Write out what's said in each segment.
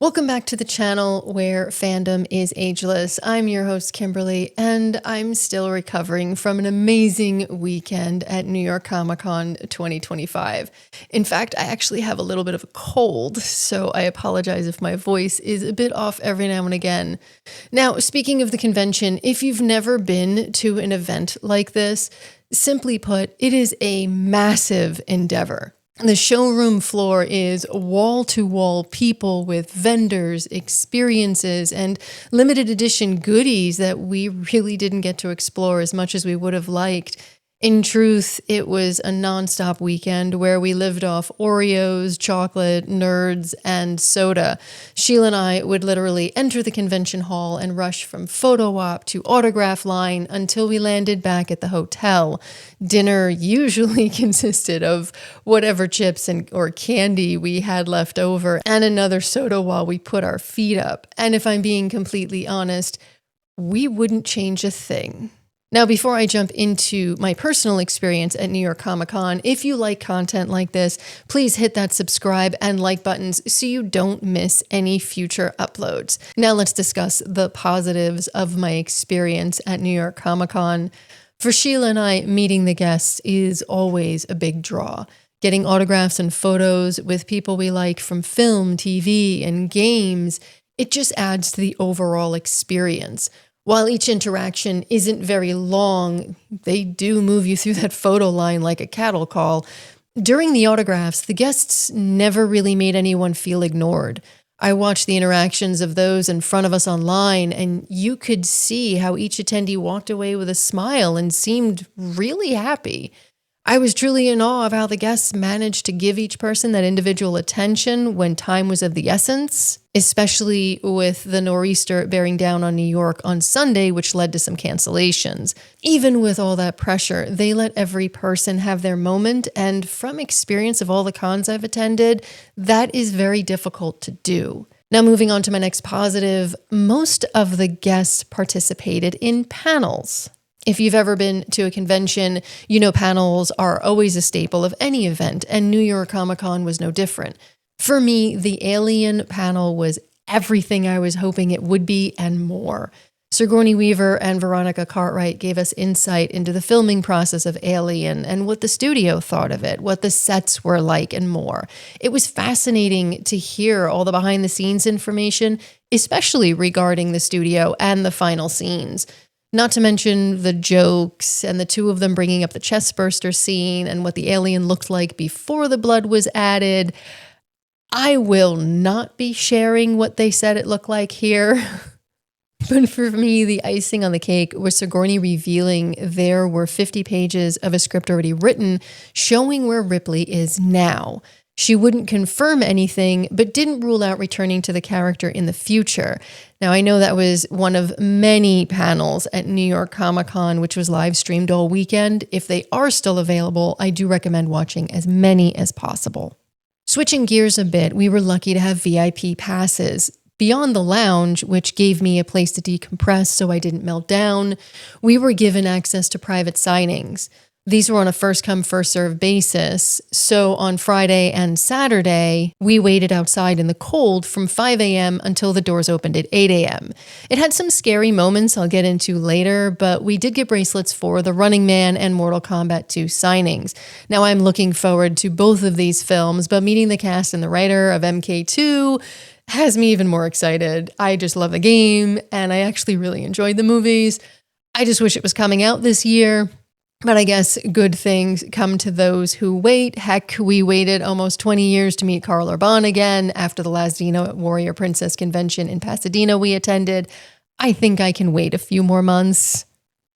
Welcome back to the channel where fandom is ageless. I'm your host, Kimberly, and I'm still recovering from an amazing weekend at New York Comic Con 2025. In fact, I actually have a little bit of a cold, so I apologize if my voice is a bit off every now and again. Now, speaking of the convention, if you've never been to an event like this, simply put, it is a massive endeavor. The showroom floor is wall-to-wall people with vendors, experiences, and limited edition goodies that we really didn't get to explore as much as we would have liked. In truth, it was a nonstop weekend where we lived off Oreos, chocolate, nerds, and soda. Sheila and I would literally enter the convention hall and rush from photo op to autograph line until we landed back at the hotel. Dinner usually consisted of whatever chips or candy we had left over and another soda while we put our feet up. And if I'm being completely honest, we wouldn't change a thing. Now, before I jump into my personal experience at New York Comic Con, if you like content like this, please hit that subscribe and like buttons so you don't miss any future uploads. Now let's discuss the positives of my experience at New York Comic Con. For Sheila and I, meeting the guests is always a big draw. Getting autographs and photos with people we like from film, TV, and games, it just adds to the overall experience. While each interaction isn't very long, they do move you through that photo line like a cattle call. During the autographs, the guests never really made anyone feel ignored. I watched the interactions of those in front of us online, and you could see how each attendee walked away with a smile and seemed really happy. I was truly in awe of how the guests managed to give each person that individual attention when time was of the essence, especially with the nor'easter bearing down on New York on Sunday, which led to some cancellations. Even with all that pressure, they let every person have their moment, and from experience of all the cons I've attended, that is very difficult to do. Now, moving on to my next positive, most of the guests participated in panels. If you've ever been to a convention, you know panels are always a staple of any event, and New York Comic Con was no different. For me, the Alien panel was everything I was hoping it would be and more. Sigourney Weaver and Veronica Cartwright gave us insight into the filming process of Alien and what the studio thought of it, what the sets were like, and more. It was fascinating to hear all the behind-the-scenes information, especially regarding the studio and the final scenes. Not to mention the jokes and the two of them bringing up the chestburster scene and what the alien looked like before the blood was added. I will not be sharing what they said it looked like here. But for me, the icing on the cake was Sigourney revealing there were 50 pages of a script already written showing where Ripley is now. She wouldn't confirm anything, but didn't rule out returning to the character in the future. Now, I know that was one of many panels at New York Comic Con, which was live streamed all weekend. If they are still available, I do recommend watching as many as possible. Switching gears a bit, we were lucky to have VIP passes. Beyond the lounge, which gave me a place to decompress so I didn't melt down, we were given access to private signings. These were on a first-come, first-served basis, so on Friday and Saturday, we waited outside in the cold from 5 a.m. until the doors opened at 8 a.m. It had some scary moments I'll get into later, but we did get bracelets for The Running Man and Mortal Kombat 2 signings. Now, I'm looking forward to both of these films, but meeting the cast and the writer of MK2 has me even more excited. I just love the game, and I actually really enjoyed the movies. I just wish it was coming out this year. But I guess good things come to those who wait. Heck, we waited almost 20 years to meet Karl Urban again after the last Xena Warrior Princess convention in Pasadena we attended. I think I can wait a few more months.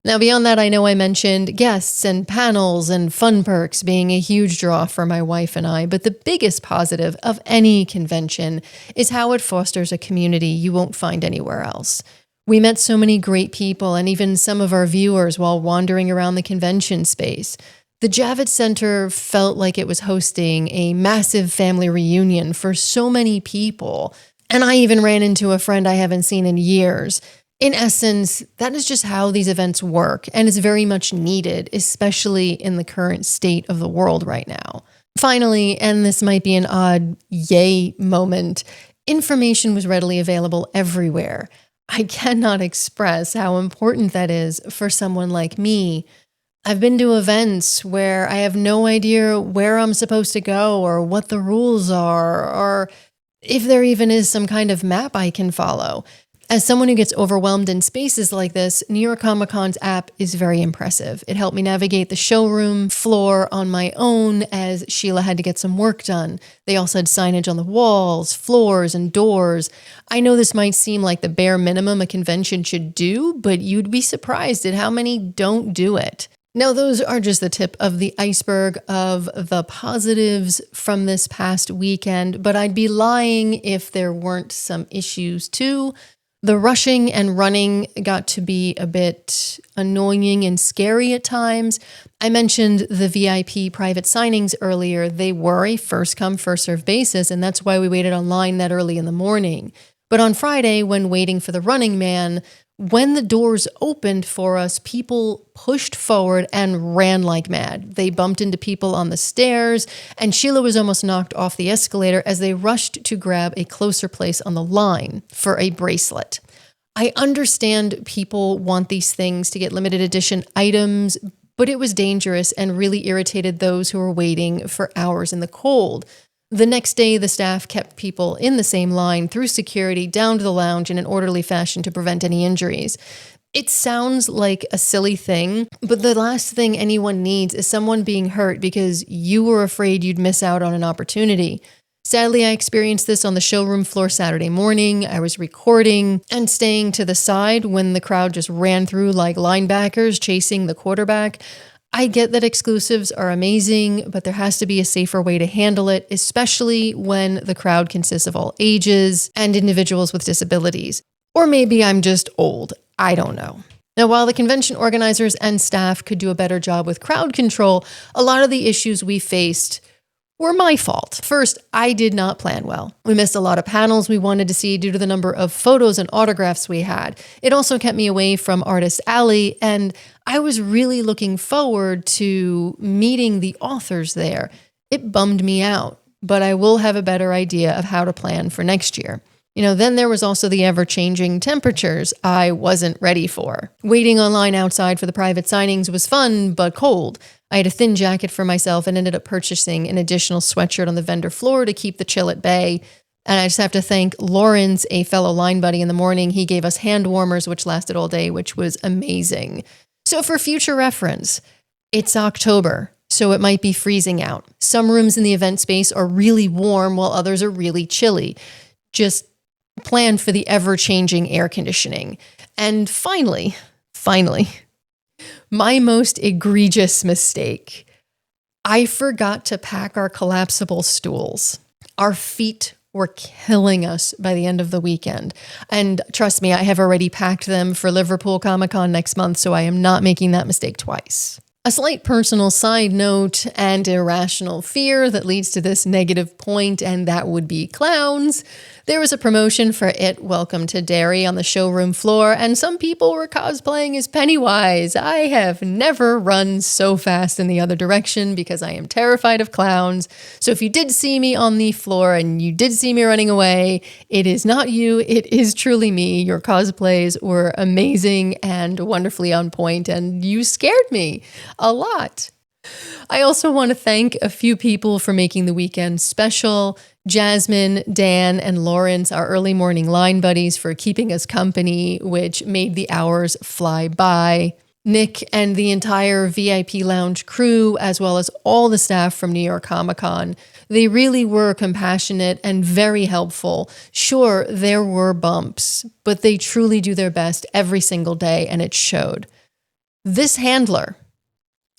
Now, beyond that, I know I mentioned guests and panels and fun perks being a huge draw for my wife and I, but the biggest positive of any convention is how it fosters a community you won't find anywhere else. We met so many great people and even some of our viewers while wandering around the convention space. The Javits Center felt like it was hosting a massive family reunion for so many people. And I even ran into a friend I haven't seen in years. In essence, that is just how these events work and is very much needed, especially in the current state of the world right now. Finally, and this might be an odd yay moment, Information was readily available everywhere. I cannot express how important that is for someone like me. I've been to events where I have no idea where I'm supposed to go or what the rules are, or if there even is some kind of map I can follow. As someone who gets overwhelmed in spaces like this, New York Comic Con's app is very impressive. It helped me navigate the showroom floor on my own as Sheila had to get some work done. They also had signage on the walls, floors, and doors. I know this might seem like the bare minimum a convention should do, but you'd be surprised at how many don't do it. Now, those are just the tip of the iceberg of the positives from this past weekend, but I'd be lying if there weren't some issues too. The rushing and running got to be a bit annoying and scary at times. I mentioned the VIP private signings earlier. They were a first-come, first-served basis, and that's why we waited online that early in the morning. But on Friday, when waiting for the Running Man, when the doors opened for us, people pushed forward and ran like mad. They bumped into people on the stairs, and Sheila was almost knocked off the escalator as they rushed to grab a closer place on the line for a bracelet. I understand people want these things to get limited edition items, but it was dangerous and really irritated those who were waiting for hours in the cold. The next day, the staff kept people in the same line through security down to the lounge in an orderly fashion to prevent any injuries. It sounds like a silly thing, but the last thing anyone needs is someone being hurt because you were afraid you'd miss out on an opportunity. Sadly, I experienced this on the showroom floor Saturday morning. I was recording and staying to the side when the crowd just ran through like linebackers chasing the quarterback. I get that exclusives are amazing, but there has to be a safer way to handle it, especially when the crowd consists of all ages and individuals with disabilities. Or maybe I'm just old. I don't know. Now, while the convention organizers and staff could do a better job with crowd control, a lot of the issues we faced were my fault. First, I did not plan well. We missed a lot of panels we wanted to see due to the number of photos and autographs we had. It also kept me away from Artist Alley, and I was really looking forward to meeting the authors there. It bummed me out, but I will have a better idea of how to plan for next year. Then there was also the ever-changing temperatures I wasn't ready for. Waiting online outside for the private signings was fun, but cold. I had a thin jacket for myself and ended up purchasing an additional sweatshirt on the vendor floor to keep the chill at bay. And I just have to thank Lawrence, a fellow line buddy in the morning. He gave us hand warmers, which lasted all day, which was amazing. So for future reference, it's October, so it might be freezing out. Some rooms in the event space are really warm while others are really chilly. Just plan for the ever-changing air conditioning. And finally, my most egregious mistake. I forgot to pack our collapsible stools. Our feet were killing us by the end of the weekend. And trust me, I have already packed them for Liverpool Comic Con next month, so I am not making that mistake twice. A slight personal side note and irrational fear that leads to this negative point, and that would be clowns. There was a promotion for It Welcome to Derry on the showroom floor, and some people were cosplaying as Pennywise. I have never run so fast in the other direction because I am terrified of clowns. So if you did see me on the floor and you did see me running away, it is not you, it is truly me. Your cosplays were amazing and wonderfully on point, and you scared me a lot. I also want to thank a few people for making the weekend special. Jasmine, Dan, and Lawrence, our early morning line buddies, for keeping us company, which made the hours fly by. Nick and the entire VIP lounge crew, as well as all the staff from New York Comic Con, they really were compassionate and very helpful. Sure, there were bumps, but they truly do their best every single day, and it showed. This handler,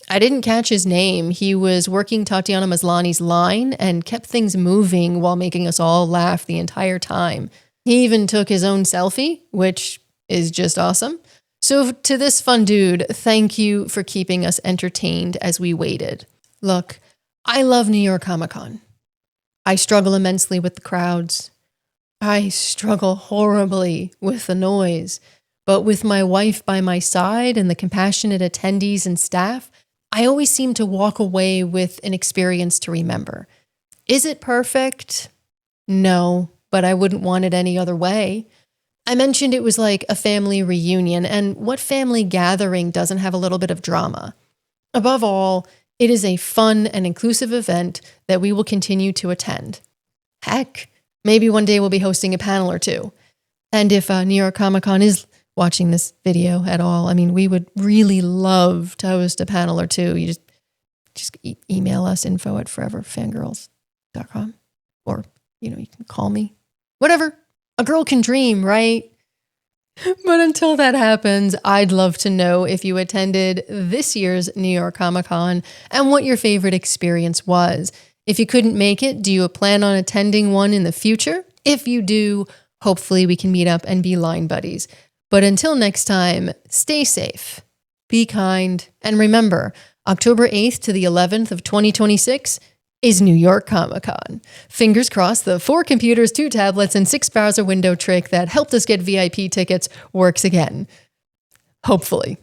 I didn't catch his name. He was working Tatiana Maslany's line and kept things moving while making us all laugh the entire time. He even took his own selfie, which is just awesome. So to this fun dude, thank you for keeping us entertained as we waited. Look, I love New York Comic Con. I struggle immensely with the crowds. I struggle horribly with the noise. But with my wife by my side and the compassionate attendees and staff, I always seem to walk away with an experience to remember. Is it perfect? No, but I wouldn't want it any other way. I mentioned it was like a family reunion, and what family gathering doesn't have a little bit of drama? Above all, it is a fun and inclusive event that we will continue to attend. Heck, maybe one day we'll be hosting a panel or two. And if New York Comic Con is watching this video at all, I mean, we would really love to host a panel or two. You just email us info@foreverfangirls.com, or, you can call me. Whatever. A girl can dream, right? But until that happens, I'd love to know if you attended this year's New York Comic Con and what your favorite experience was. If you couldn't make it, do you plan on attending one in the future? If you do, hopefully we can meet up and be line buddies. But until next time, stay safe, be kind, and remember, October 8th to the 11th of 2026 is New York Comic Con. Fingers crossed the 4 computers, 2 tablets, and 6 browser window trick that helped us get VIP tickets works again. Hopefully.